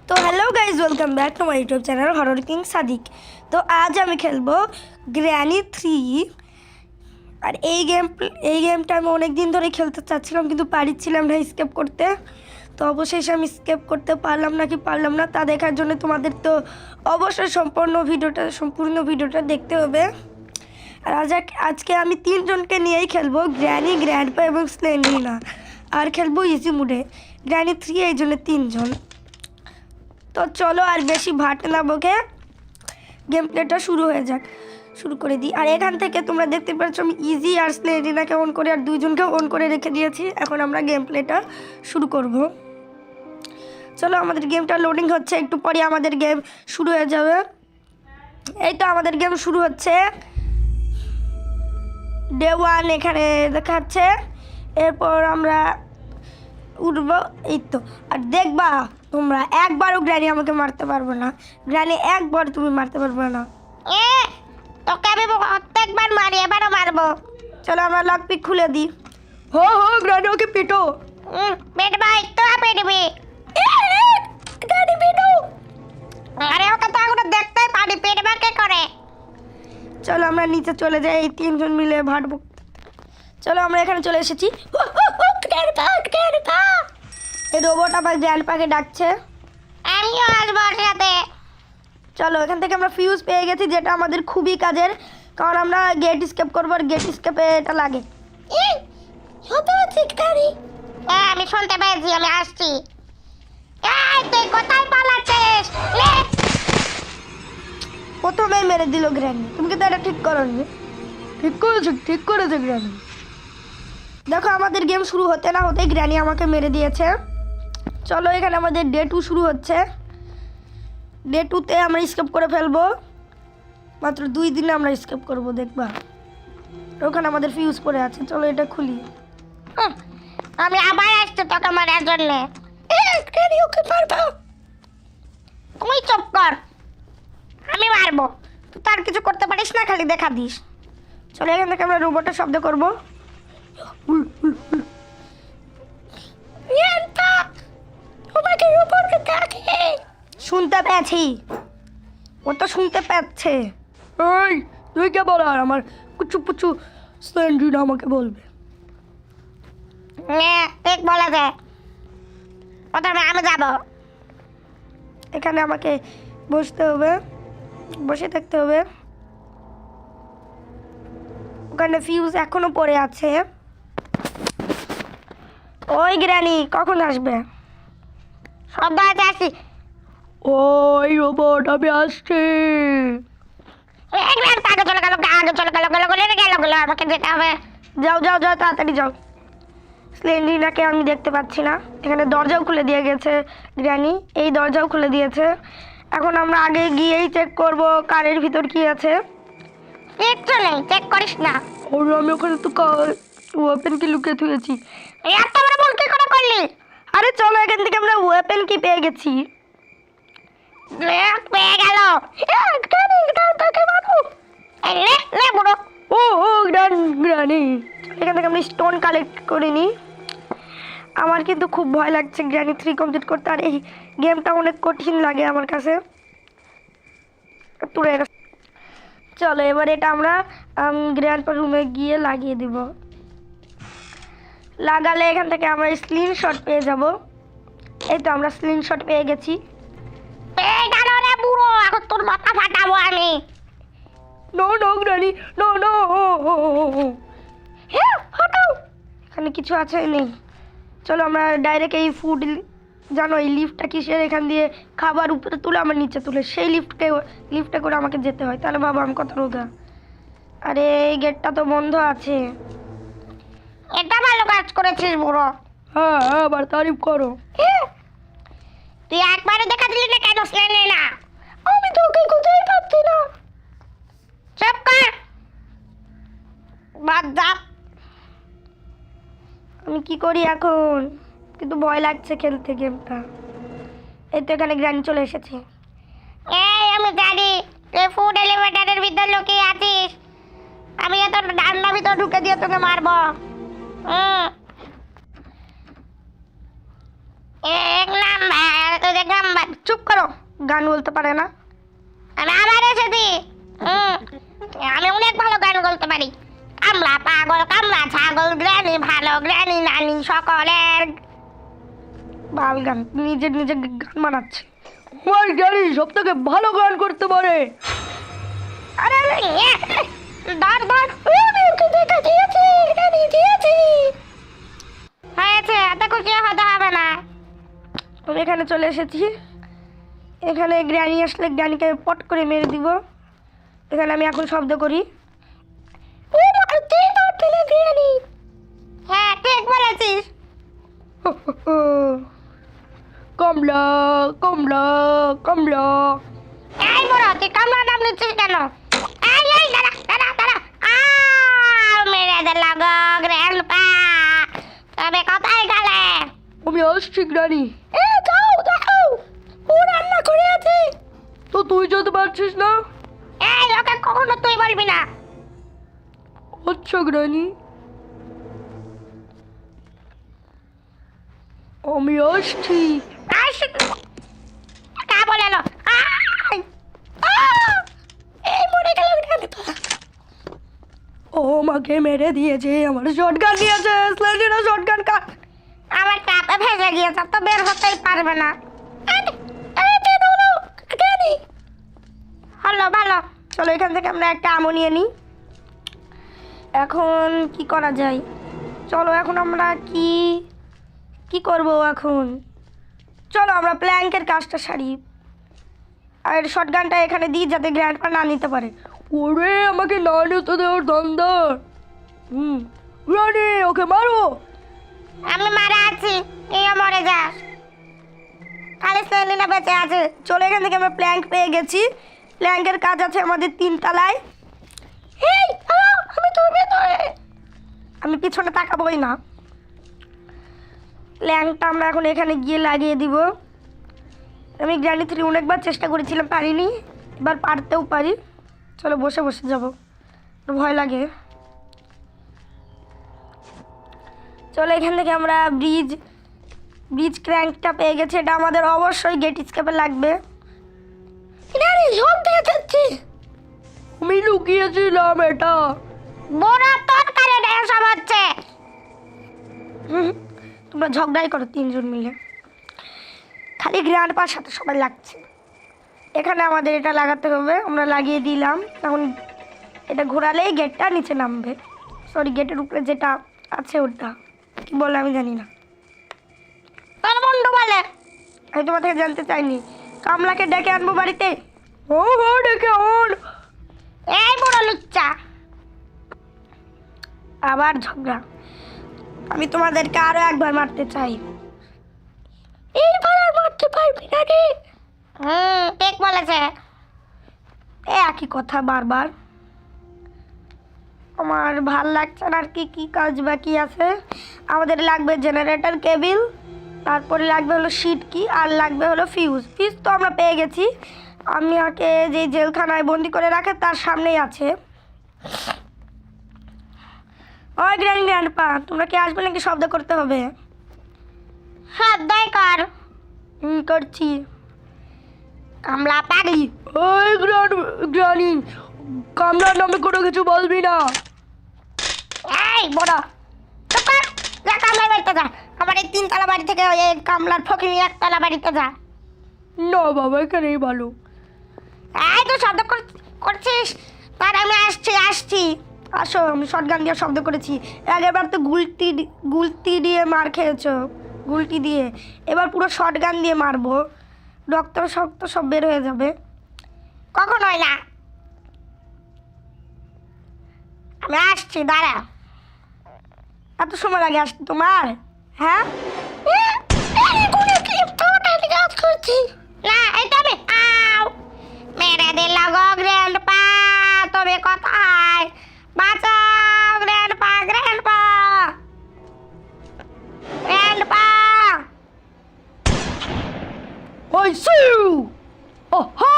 तो hello guys welcome back to my YouTube channel horror king Sadiq. तो आज আমি খেলবো গ্র্যানি 3 আর এই গেমটা আমি অনেক দিন ধরে খেলতে চাচ্ছিলাম কিন্তু পারছিলাম না স্কিপ করতে। তো অবশেষে আমি স্কিপ করতে পারলাম না তা দেখার জন্য তোমাদের তো অবশ্যই সম্পূর্ণ ভিডিওটা দেখতে হবে। আর আজকে আমি তিনজনকে নিয়েই খেলবো, গ্র্যানি, গ্র্যান্ডপা এবং স্লেন্ড্রিনা। আর খেলবো ইজি মোডে। গ্র্যানি 3 এই জন্য তিনজন। তো চলো আর বেশি ভাট না বকে গেম প্লেটা শুরু করে দিই। আর এখান থেকে তোমরা দেখতে পাচ্ছ আমি ইজি আর স্লেন্ড্রিনাকে অন করে আর দুইজনকে অন করে রেখে দিয়েছি। এখন আমরা গেম প্লেটা শুরু করব। চলো আমাদের গেমটা লোডিং হচ্ছে, একটু পরে আমাদের গেম শুরু হয়ে যাবে। এই তো আমাদের গেম শুরু হচ্ছে। ডে 1 এখানে দেখাচ্ছে, এরপর আমরা উঠবো। এই তো আর দেখবা তোমরা একবারও গ্র্যানি আমাকে মারতে পারবে না। গ্র্যানি একবার তুমি মারতে পারবে না। তোকে আমি প্রত্যেকবার মারি, এবারও মারবো। চলো আমরা লক পিক খুলে দিই। হো গ্র্যানি ওকে পিটো। পেটবা একটু পেটবি। গ্র্যানি পিটো। আরে ওকে তো এখন দেখতেই পারি, পেটবা কে করে। চলো আমরা নিচে চলে যাই, এই তিনজন মিলে ভাটবো। চলো আমরা এখানে চলে এসেছি। এই রোবট আবার গ্র্যান্ডপাকে ডাকছে। আমিও আসবো ওর সাথে। চলো এখান থেকে আমরা ফিউজ পেয়ে গেছি, যেটা আমাদের খুবই কাজের, কারণ আমরা গেট স্কেপ করবো আর গেট স্কেপে এটা লাগে। আমি শুনতে পেয়েছি, আমি আসছি। তুই কোথায় পালাচ্ছিস? প্রথমে মেরে দিল গ্র্যানি। তুমি কিন্তু এটা ঠিক করোনি। ঠিক করেছে গ্র্যানি। দেখো আমাদের গেম শুরু হতে না হতে গ্র্যানি আমাকে মেরে দিয়েছে। চলো এখানে আমাদের ডে 2 শুরু হচ্ছে। ডে 2তে আমরা স্কিপ করে ফেলবো, মাত্র 2 দিনে আমরা স্কিপ করবো, দেখবা। ওখানে আমাদের ফিউজ পড়ে আছে। চলো এটা খুলি। আমি আবার আসছি তোকে মারার জন্য। ওকে মারবো। তুই চুপ কর, আমি মারবো। তুই তার কিছু করতে পারিস না, খালি দেখা দিস। চলো এখান থেকে আমরা রোবটের শব্দ করবো। শুনতে পেয়েছি, ও তো শুনতে পাচ্ছে। এই তুই কে বল আর আমার কুচু পুচু স্লেন্ড্রিনা আমাকে বলবে। ঠিক বলেছে। প্রথমে আমি যাবো। এখানে আমাকে বসে থাকতে হবে। ওখানে ফিউজ এখনো পড়ে আছে। ওই গ্র্যানি কখন আসবে? সবাই আসি। ওই রোবট আমি আসছি। আমাকে যেতে হবে। যাও তাড়াতাড়ি যাও। স্লেন্ড্রিনাকে আমি দেখতে পাচ্ছি না। এখানে দরজাও খুলে দিয়ে গেছে গ্র্যানি, এই দরজাও খুলে দিয়েছে। এখন আমরা আগে গিয়েই চেক করব কারের ভিতর কি আছে। কিচ্ছু নেই, চেক করিস না। ওর আমি ওখানে তো ওয়েপেন কি লুকিয়ে থুয়েছি। এত বড় ভুল কি করে করলি? আরে চলো এখান থেকে আমরা ওয়েপেন কি পেয়ে গেছি। পেয়ে গেল। গ্র্যানি এখান থেকে আমি স্টোন কালেক্ট করে নিই। আমার কিন্তু খুব ভয় লাগছে গ্র্যানি 3 কমপ্লিট করতে। আর এই গেমটা অনেক কঠিন লাগে আমার কাছে। চলো এবার এটা আমরা গ্র্যান্ডপা রুমে গিয়ে লাগিয়ে দিব। লাগালে এখান থেকে আমরা স্ক্রিনশট পেয়ে যাব। এই তো আমরা স্ক্রিনশট পেয়ে গেছি। পেয়ে গেল রে বুড়ো, এখন তোর মাথা ফাটাবো আমি। No granny no. হটাও, এখানে কিছু আছে নেই। চলো আমরা ডাইরেক্ট এই ফুড, জানো এই লিফটটা কিসের, এখান দিয়ে খাবার উপরে তুলে আমার নিচে তুলে সেই লিফটে করে আমাকে যেতে হয়। তাহলে বাবা আমি কত রোগা। আরে এই গেটটা তো বন্ধ আছে। এটা ভালো কাজ করেছিস বুড়ো। হ্যাঁ আবার তারিফ করো। তুই একবারও দেখা দিলি না কেন স্লেন্ড্রিনা? আমি তোকে কোথায় পাচ্ছি না। চুপ কর, বাদ যা। আমি কি করি এখন? কিন্তু ভয় লাগছে খেলতে গেমটা। এই তো এখানে গ্র্যানি চলে এসেছে। আমি জানি তুই ফুড এলিভেটরের ভিতর লুকিয়ে আছিস। আমি এত ডান্ডা ভিতর ঢুকে দিয়ে তোকে মারবো। এক নাম্বার তো এক নাম্বার। চুপ করো, গান বলতে পারে না। আমি আবার এসেছি। আমি অনেক ভালো গান বলতে পারি। কামলা পাগল, কামলা ছাগল, গ্রানি ভালো, গ্রানি নানি সকলের। বাল গান, নিজে নিজে গান বানাচ্ছে। আমার গাড়ি সব থেকে ভালো গান করতে পারে। আরে ধর ধর, আমি ওকে দেখা দিয়েছি, গ্রানি দিয়েছি। হয়েছে, এত খুশি হতে হবে না। আমি এখানে চলে এসেছি। এখানে গ্র্যানি আসলে গ্র্যানিকে পট করে মেরে দিব। এখানে আমি এখন শব্দ করি। হ্যাঁ ঠিক বলেছিস। কমলা কমলা কমলা। এই বড়, তুই কামলা নাম নিচ্ছিস কেন? এই এই দাঁড়া দাঁড়া দাঁড়া। মেরে দিল গো গ্র্যান্ডপা। তবে কোথায় গেলে? আমি আসছি গ্র্যানি। যাও যাও, ও রান্না করে আছে। তো তুই যেতে পারছিস না? এই ওকে কখনো তুই বলবি না। আচ্ছা গ্র্যানি, আমি আসছি। কা বলে এলো? এই মরে গেল গ্র্যান্ডপা। ও আমাকে মেরে দিয়েছে, আমার শটগান দিয়েছে। স্লেন্ডার শটগান কাট। আমার চাপে ভেসে গিয়েছে, তো বের হতেই পারবে না। হলো ভালো। চলো এখান থেকে আমরা একটা আমও নিয়ে নিই। এখন কি করা যায়? চলো এখন আমরা কি কি করব এখন? চলো আমরা প্ল্যাঙ্কের কাজটা সারি আর শটগানটা এখানে দিই যাতে গ্র্যান্ডপা না নিতে পারে। ওরে আমাকে না নিতে দেওয়ার ধান্দা। গ্র্যানি ওকে মারো। আমি মারা আছি, তুইও মরে যাস। খালি সেলিনা বেঁচে আছে। চলো এখান থেকে আমরা প্ল্যাঙ্ক পেয়ে গেছি। প্ল্যাঙ্কের কাজ আছে আমাদের 3 তলায়। আমি তোর ভেতরে। আমি পিছনে তাকাবোই না। প্ল্যাঙ্কটা আমরা এখন এখানে গিয়ে লাগিয়ে দিব। আমি গ্র্যানি 3 অনেকবার চেষ্টা করেছিলাম, পারিনি। এবার পারতেও পারি। চলো বসে বসে যাব, ভয় লাগে। চলো এখান থেকে আমরা ব্রিজ ক্র্যাঙ্কটা পেয়ে গেছি। এটা আমাদের অবশ্যই গেট স্কেপে লাগবে। আমি লুকিয়েছিলাম এটা। বড় তোর কারণে এসব হচ্ছে। তোমরা ঝগড়াই করো 3 জন মিলে, খালি গ্র্যান্ডপার সাথে সবাই লাগছে। এখানে আমাদের এটা লাগাতে হবে, আমরা লাগিয়ে দিলাম। এখন এটা ঘোরালেই গেটটা নিচে নামবে। সরি, গেটের উপরে যেটা আছে ওটা কি বলে আমি জানি না। তোর বন্ধু বলে। আমি তোমার থেকে জানতে চাইনি। কামলাকে ডেকে আনবো বাড়িতে? ও হো, ডেকে আন। এই বড় লুচ্চা, আবার ঝগড়া। আমি তোমাদেরকে আরো একবার মারতে চাই। এইবার আর মারতে পারবি না রে। ঠিক বলেছে। একই কথা বারবার। আমার ভাল লাগছে না। আর কি কাজ বাকি আছে? আমাদের লাগবে জেনারেটর কেবিল, তারপরে লাগবে হলো শিট কি, আর লাগবে হলো ফিউজ তো আমরা পেয়ে গেছি। আমি আগে যে জেলখানায় বন্দি করে রাখে তার সামনেই আছে। ওই গ্র্যান্ডপা, তোমরা কি আসবে নাকি শব্দ করতে হবে? হাত দায় কর। করছি। কামলা পাগলি। ওই গ্র্যানি, কামলার নামে কোনো কিছু বলবি না। এই বড়, চুপ কর। যা কামলার বাড়িতে যা। আমার এই 3 তলা বাড়ি থেকে এই কামলার ফকিনি 1 তলা বাড়িতে যা। না বাবা, এখানেই ভালো। এই তো শব্দ করছিস, তার আমি আসছি। আসো, আমি শটগান দিয়ে শব্দ করেছি। আগেরবার তো গুলতি দিয়ে মার খেয়েছো, গুলতি দিয়ে। এবার পুরো শটগান দিয়ে মারবো, রক্ত শক্ত সব বের হয়ে যাবে। কখনোই না। আমি আসছি, দাঁড়া। এত সময় লাগে আসতে তোমার? হ্যাঁ, না এই তো আমি। মেরে দিল গো গ্র্যান্ডপা। তবে কোথায়? বাঁচাও গ্র্যান্ডপা, গ্র্যান্ডপা। ওই সিউ, ওহো,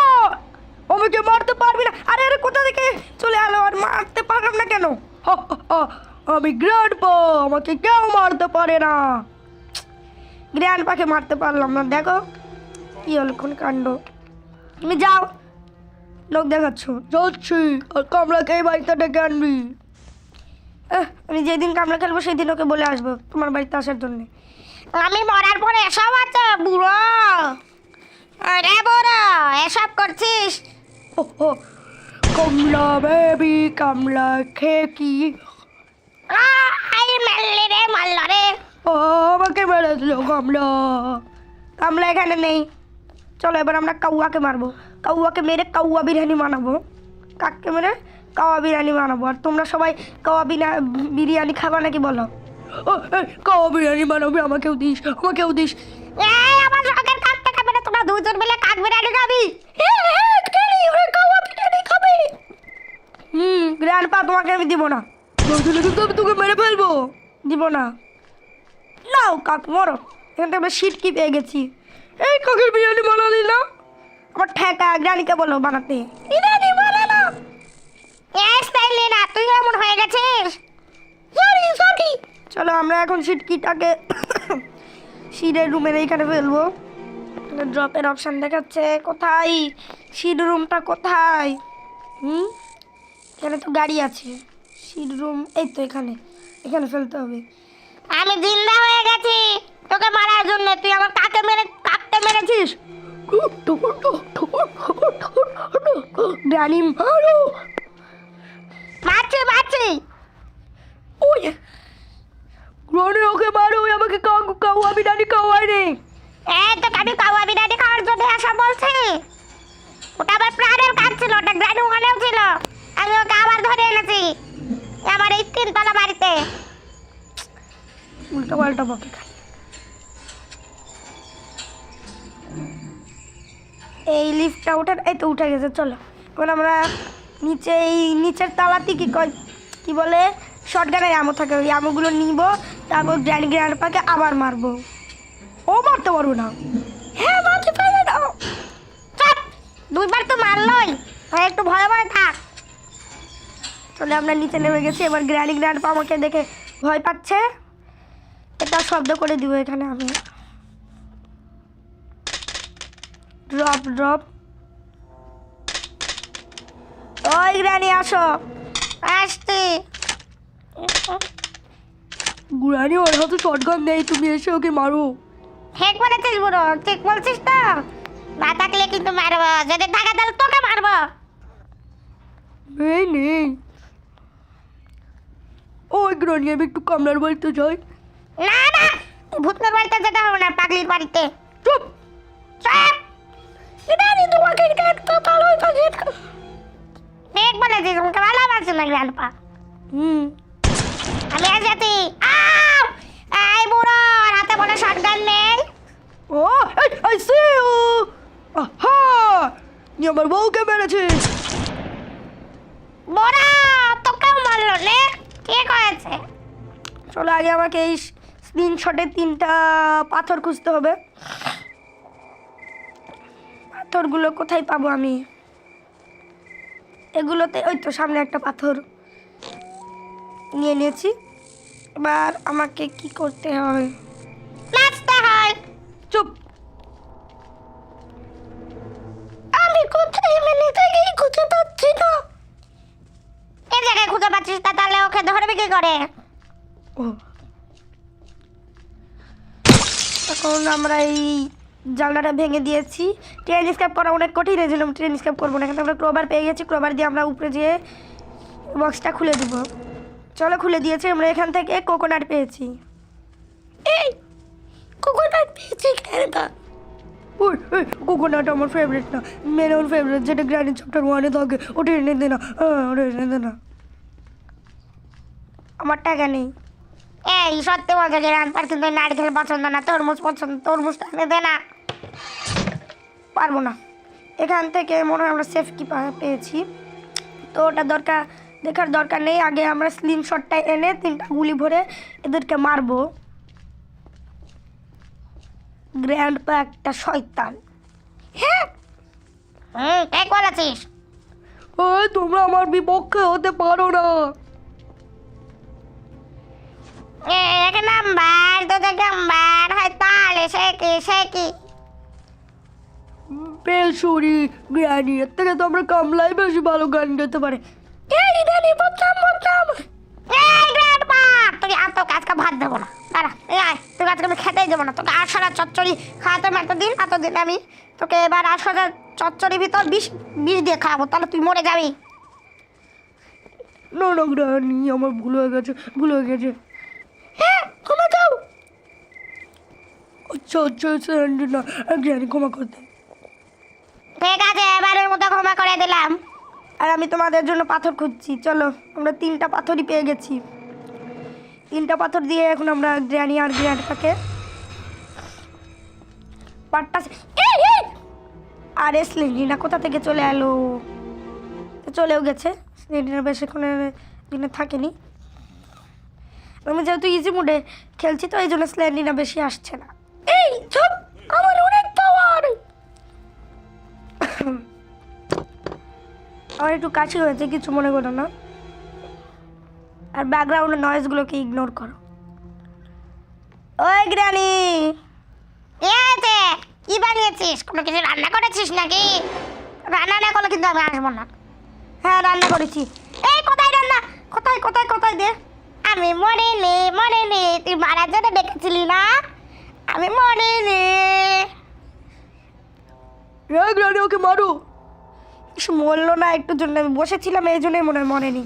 আমাকে মারতে পারবি না। আরে আরে, কোথা থেকে চলে এলো? আর মারতে পারলাম না কেন? আমি গ্র্যান্ডপা, আমাকে কেউ মারতে পারে না। গ্র্যান্ডপাকে মারতে পারলাম না। দেখো কি হলো কোন কাণ্ড। তুমি যাও, লোক দেখাচ্ছ। যাচ্ছি, আর কামড়াকে এই বাড়িতে ডেকে আনবি। আমি যেদিন কামড়া খেলবো সেই দিন ওকে বলে আসবো তোমার বাড়িতে আসার জন্য। আমি মরার পরে এসব আছে বুড়ো? আরে বুড়ো, এসব করছিস? ও ও কমলা বেবি, কমলা খেয়ে কি আই মারলি রে, মারল রে। ও আমাকে মেরে দিল কমলা। কমলা এখানে নেই। চলো এবার আমরা কাউয়াকে মারবো। কাউয়াকে মেরে কাউয়া বিরিয়ানি বানাবো। কাককে মেরে কাওয়া বিরিয়ানি বানাবো। আর তোমরা সবাই কাওয়া বিরিয়ানি খাবা নাকি বলো? কাওয়া বিরিয়ানি বানাবি, আমাকেও দিস, আমাকেও দিস। এই আমার শখের কাকটা খাবে না, তোমরা দুজন মিলে কাক বিরিয়ানি খাবি? কাওয়া বিরিয়ানি খাবে। গ্র্যান্ডপা তোমাকে আমি দিব না। কিন্তু আমি তোকে মেরে ফেলবো। দিব না। নাও কাক মরো। এখান থেকে আমরা সিটকি পেয়ে গেছি। এই কাকের বিরিয়ানি বানালি না? আমার ঠেকা গ্রানিকে বলো বানাতে। বিরিয়ানি বানানো। স্টাইলি না, তুই এমন হয়ে গেছিস। সরি। চলো আমরা এখন সিটকিটাকে সিটের রুমের এইখানে ফেলবো। ড্রপের অপশান দেখাচ্ছে। কোথায় সিট রুমটা কোথায়? এখানে তো গাড়ি আছে। সিট রুম এই তো এখানে, এখানে ফেলতে হবে। আমি জিন্দা হয়ে গেছি তোকে মারার জন্য। তুই আমার কাকে কাকতে মেরেছিস। গ্রানি মারো। মারছি। ওই গ্রানি ওকে মারো। ওই আমাকে কাওয়া বিরিয়ানি খাওয়াই রে। এই তো আমি কাওয়া বিরিয়ানি খাওয়ার জন্য আসা বলছি। ওটা আমার প্রাণের কাক ছিল, ওটা গ্রানি ওখানেও ছিল। আমি ওকে আবার ধরে এনেছি আমার এই 3 তলা বাড়িতে। উল্টা পাল্টা বকে খাই। এই লিফটটা উঠে, এই তো উঠে গেছে। চলো এখন আমরা নিচে, এই নিচের তালাতে কি বলে শর্টগানের আমো থাকে, ওই আমোগুলো নিব। তারপর গ্র্যান্ডপাকে আবার মারবো। ও মারতে পারবো না। হ্যাঁ মারতে পারবে না। চুপ, 2বার তো মারলই, একটু ভয় ভয় থাক। চলে আমরা নিচে নেমে গেছি। এবার গ্র্যান্ডপা আমাকে দেখে ভয় পাচ্ছে। এটা শব্দ করে দিব এখানে আমি। ড্রপ। ওই গ্রানি আসো। আসছি। গ্রানি ওর হাতে শটগান নেই, তুমি এসে ওকে মারো। ঠিক বলেছিস বুড়ো, ঠিক বলছিস তো। না থাকলে কিন্তু মারবো, যদি থাকে তাহলে তোকে মারবো। নেই। ওই গ্রানি আমি একটু কামলার বাড়িতে যাই। না, ভূতনার বাড়িতে যেতে হবে না, পাগলির বাড়িতে। চুপ। তোমাকে ঠিক বলেছিস, তোমাকে ভালোবাসি না গ্র্যান্ডপা। আমি আসছি। এই বুড়ো, রাতে বলে শটগান নেই। ও আই সি ইউ। আহা, নি আমার বউকে মেরেছিস। বুড়ো, তোকেও মারলো নে, কে করেছে? চলো আগে আমাকে এই স্ক্রিনশটে 3টা পাথর খুঁজতে হবে। পাথরগুলো কোথায় পাবো আমি? এগুলোতে, ওই তো সামনে একটা পাথর নিয়ে নিয়েছি। এবার আমাকে কি করতে হবে? নাচতে হয়। চুপ। আমি কোথায় এমনি থেকেই খুঁজে পাচ্ছি না। এই জায়গায় খুঁজে পাচ্ছিস না, তাহলে ওকে ধরবি কি করে? ও এখন আমরা এই জানলাটা ভেঙে দিয়েছি। ট্রেন স্কেপ করা অনেক কঠিন হয়েছিল, ট্রেন স্কেপ করবো না। এখানে আমরা ক্রোবার পেয়ে গেছি। ক্রোবার দিয়ে আমরা উপরে যেয়ে বক্সটা খুলে দেব। চলো খুলে দিয়েছি। আমরা এখান থেকে কোকোনাট পেয়েছি। এই কোকোনাট পেয়েছি কেনটা? ওই কোকোনাট আমার ফেভারিট না, মেরুন ফেভারিট, যেটা গ্র্যানি চ্যাপ্টার 1-এ থাকে। ওটা এনে দে না, ওটা এনে দে না। আমার টাকা নেই। এই সত্যি বলছে যে রানপার কিন্তু নারকেল পছন্দ না, তরমুজ পছন্দ, তরমুজটা এনে দে না। পারবো না। এখান থেকে মনে হয় আমরা সেফ কি পেয়েছি, তো ওটা দেখার দরকার নেই। আগে আমরা স্লিম শটটা এনে 3টা গুলি ভরে এদেরকে মারবো। গ্র্যান্ডপা একটা শয়তান। হ্যাঁ ঠিক বলেছিস। তোমরা আমার বিপক্ষে হতে পারো না। এক নাম্বার দুটো নাম্বার হয় তাহলে সে কি বেলসুরি গ্র্যানি, এর থেকে তো আমরা কামলাই বেশি ভালো গান গাইতে পারে। এই গ্র্যানি বলতাম এই গ্র্যান্ডপা, তুই আর তোকে আজকে ভাত দেবো না। দাঁড়া, এই আয়, তোকে আজকে আমি খেতেই দেবো না। তোকে 800 চচ্চড়ি খাওয়াতে এতদিন আমি তোকে এবার 800 চচ্চড়ির ভিতর বিষ দিয়ে খাওয়াবো, তাহলে তুই মরে যাবি। না না গ্র্যানি, আমার ভুল হয়ে গেছে। হ্যাঁ, ক্ষমা চাও। আচ্ছা না গ্র্যানি, ক্ষমা করতে। ঠিক আছে, এবারের মতো ক্ষমা করে দিলাম। আর আমি তোমাদের জন্য পাথর খুঁজছি। চলো, আমরা 3টা পাথরই পেয়ে গেছি। 3টা পাথর দিয়ে এখন আমরা গ্র্যানি আর গ্র্যান্ডপাকে পাট্টা। আরে স্লেন্ডিনা কোথা থেকে চলে এলো? চলেও গেছে। স্লেন্ডিনা বেশিক্ষণের দিনে থাকেনি। আমি যেহেতু ইজি মুডে খেলছি তো এই জন্য স্লেন্ডিনা বেশি আসছে না। এই চুপ, আমার অনেক পাওয়ার। আমার একটু কাশি হয়েছে, কিছু মনে করো না। আর ব্যাকগ্রাউন্ডের নয়েজগুলোকে ইগনোর করো। ওই গ্র্যানি, কি বানিয়েছিস? কোনো কিছু রান্না করেছিস নাকি? রান্না না করলে কিন্তু আমি আসবো না। হ্যাঁ রান্না করেছি। এই কোথায় রান্না? কোথায় দে। আমি মরিনি, তুই মারার জন্য ডেকেছিলি না? আমি মরিনি। গ্র্যানি ওকে মারো। কিছু মরলো না, একটু জন্য আমি বসেছিলাম, এই জন্যই মনে হয় মরেনি।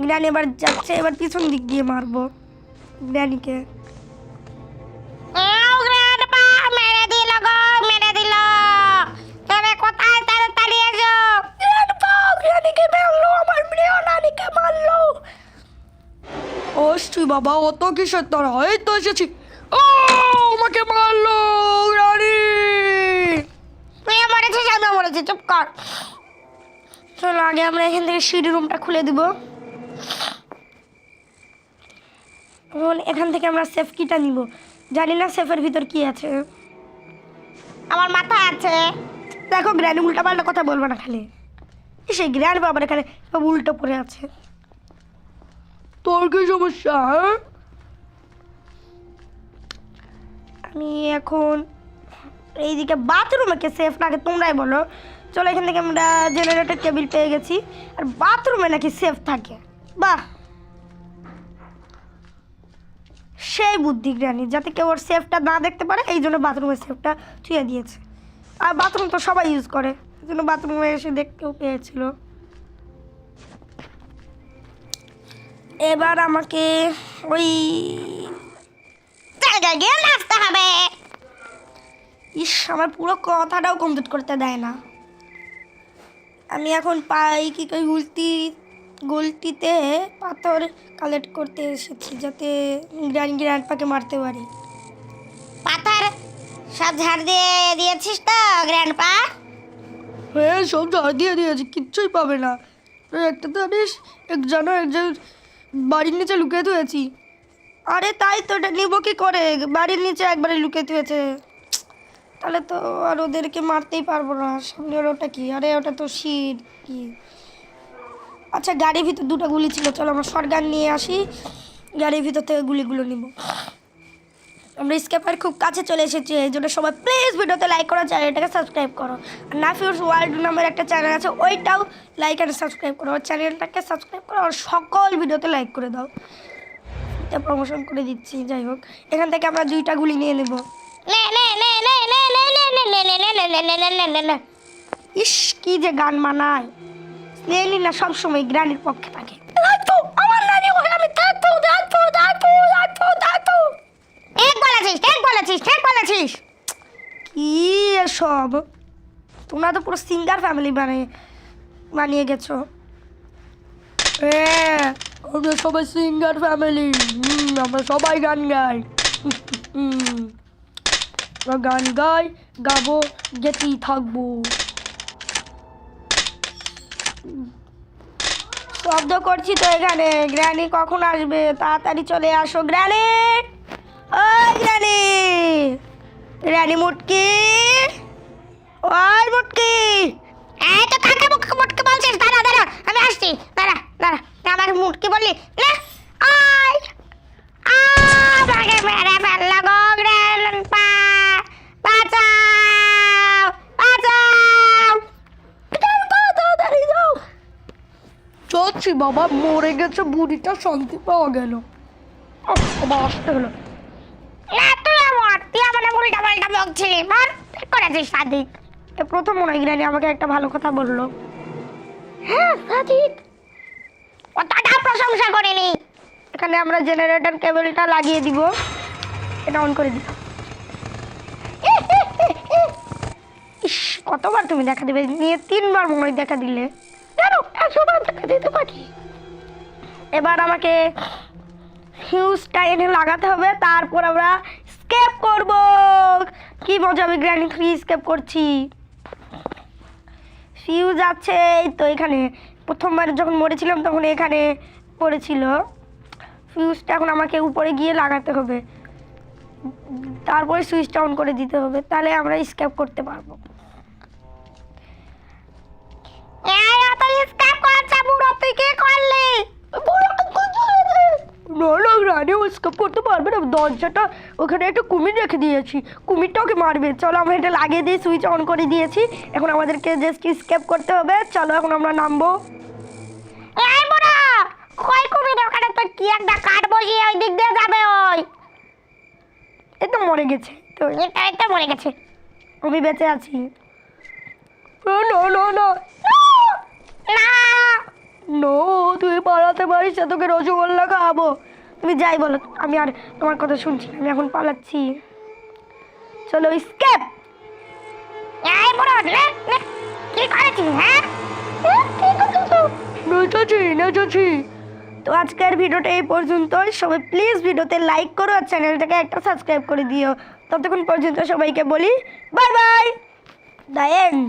গ্র্যানি এবার যাচ্ছে, এবার পিছন দিক দিয়ে মারবো গ্র্যানিকে। গ্র্যান্ডপা মেরে দিল। তবে কোথায় তাড়াতাড়ি এসো। গ্র্যান্ডপা গ্র্যানিকে মারলো, আমার প্রিয় নানিকে মারলো। তুই বাবা, অত কিসের তোরা? এই তো এসেছি। ও আমাকে মারলো গ্র্যানি। তুই মরেছিস, আমি মরেছি, চুপ কর। চলো আগে আমরা এখান থেকে সিঁড়ি রুমটা খুলে দিব। এখান থেকে আমরা সেফ কিটা নিব। জানি না সেফের ভিতর কি আছে। আমার মাথায় আছে। দেখো গ্র্যানি উল্টা পাল্টা কথা বলবো না খালি। সেই গ্র্যান্ড বাবার এখানে সব উল্টো পড়ে আছে। তোর কি সমস্যা? হ্যাঁ, আমি এখন এইদিকে বাথরুমে সেফ লাগে, তোমরাই বলো। চলো এখান থেকে আমরা জেনারেটর টেবিল পেয়ে গেছি, আর বাথরুমে নাকি সেফ থাকে। বাহ, সেই বুদ্ধি গ্র্যানি, যাতে কেউ ওর সেফটা না দেখতে পারে, এই জন্য বাথরুমের সেফটা ছুঁয়ে দিয়েছে। আর বাথরুম তো সবাই ইউজ করে, এই জন্য বাথরুমে এসে দেখতেও পেয়েছিল। এবার আমাকে ওই জায়গায় গিয়ে নাচতে হবে। আমার পুরো কথাটাও কমপ্লিট করতে দেয় না। আমি এখন পাই কি গুলতিতে পাথর কালেক্ট করতে এসেছি, যাতে গ্র্যান্ডপাকে মারতে পারি। পাথর সব ঝাড় দিয়েছিস তো গ্র্যান্ডপা? হ্যাঁ, সব ঝাড় দিয়েছি, কিচ্ছুই পাবে না। একটা তো জানিস, একজন বাড়ির নিচে লুকিয়ে তুয়েছি। আরে তাই তো, এটা নিব কি করে? বাড়ির নিচে একবারে লুকিয়ে তুয়েছে, তাহলে তো আর ওদেরকে মারতেই পারবো না। সামনে ওটা কি? আরে ওটা তো শিট কি। আচ্ছা, গাড়ির ভিতর 2টা গুলি ছিল, চলো আমরা শটগান নিয়ে আসি, গাড়ির ভিতর থেকে গুলিগুলো নিব। আমরা স্কেপার খুব কাছে চলে এসেছি, এই জন্য সবাই প্লিজ ভিডিওতে লাইক করো, চ্যানেলটাকে সাবস্ক্রাইব করো। আর নাফিউস ওয়ার্ল্ড নামের একটা চ্যানেল আছে, ওইটাও লাইক আর সাবস্ক্রাইব করো। ওর চ্যানেলটাকে সাবস্ক্রাইব করো আর সকল ভিডিওতে লাইক করে দাও। এটা প্রমোশন করে দিচ্ছি। যাই হোক, এখান থেকে আমরা 2টা গুলি নিয়ে নেব। ইস, কি যে গান মানায়। স্নেলিনা সবসময় গ্র্যানির পক্ষে থাকে। আমার নানি ওখানে, আমি থাকবো। ঠিক বলেছিস। কি এসব? তোমরা তো পুরো সিঙ্গার ফ্যামিলি বানিয়ে গেছো। হ্যাঁ, আমরা সবাই সিঙ্গার ফ্যামিলি। আমরা সবাই গান গাই। গান গাবো, গেতেই থাকবো। শব্দ করছি তো এখানে। গ্র্যানি কখন আসবে? তাড়াতাড়ি চলে আসো গ্র্যানি। ওই গ্র্যানি মুটকি, ওই মুটকি। এই তো কাকে মুটকি বলছিস? দাঁড়া, আমি আসছি। দাঁড়া। আমাকে মুটকি বললি লে আয় আমাকে মেরে ফেললো গো গ্র্যান্ডপা বাঁচাও বাঁচাও তাড়াতাড়ি যাও। চলছি বাবা, মরে গেছে বুড়িটা, শান্তি পাওয়া গেল। বাবা আসতে হলো। না তুই আমার তুই আমার উল্টা পাল্টা বকছিলি মার ঠিক করেছিস সাদিক। এ প্রথম মনে হয় গ্রানি আমাকে একটা ভালো কথা বললো। হ্যাঁ সাদিক অতটা প্রশংসা করিনি। এখানে আমরা জেনারেটর কেবলটা লাগিয়ে দিব, এটা অন করে দিব। ইস, কতবার তুমি দেখা দিবে, নিয়ে 3 বার মনে হয় দেখা দিলে। জানো 100 বার দেখা দিতে পারি। এবার আমাকে ফিউজটা এনে লাগাতে হবে, তারপর আমরা স্কেপ করব। কি মজা, আমি গ্র্যানি 3 স্কেপ করছি। ফিউজ আছে এই তো এখানে, প্রথমবার যখন মরেছিলাম তখন এখানে পড়েছিল। ফিউজটা এখন আমাকে উপরে গিয়ে লাগাতে হবে, তারপরে সুইচটা অন করে দিতে হবে, তাহলে আমরা স্কেপ করতে পারবো। এই অত স্ক্যাপ করছে বুড়ো তুই কি করলি? না না, গ্রানি ও স্কেপ করতে পারবে না, দরজাটা ওখানে একটা কুমির রেখে দিয়েছি, কুমিরটা ওকে মারবে। চলো আমরা এটা লাগিয়ে দিয়ে সুইচ অন করে দিয়েছি, এখন আমাদেরকে জাস্ট স্কেপ করতে হবে। চলো এখন আমরা নামবো। এই বুড়ো কই কুমির ওখানে তো কি একটা কাঠ বসিয়ে ওই দিক দিয়ে যাবে ওই। এ তো মরে গেছে, তো এটাই তো মরে গেছে। আমি বেঁচে আছি। না না না না নো, তুই পালাতে পারিস না, তোকে রসগোল্লা খাওয়াবো। তুমি যাই বলো, আমি আর তোমার কথা শুনছি না, আমি এখন পালাচ্ছি। চলো স্কেপ। এই বুড়ো লে লে কি করেছিস হ্যাঁ? নেচেছি। তো আজকের ভিডিওটা এই পর্যন্তই। সবাই প্লিজ ভিডিওতে লাইক করো আর চ্যানেলটাকে একটা সাবস্ক্রাইব করে দিও। ততক্ষণ পর্যন্ত সবাইকে বলি বাই বাই, দ্য এন্ড।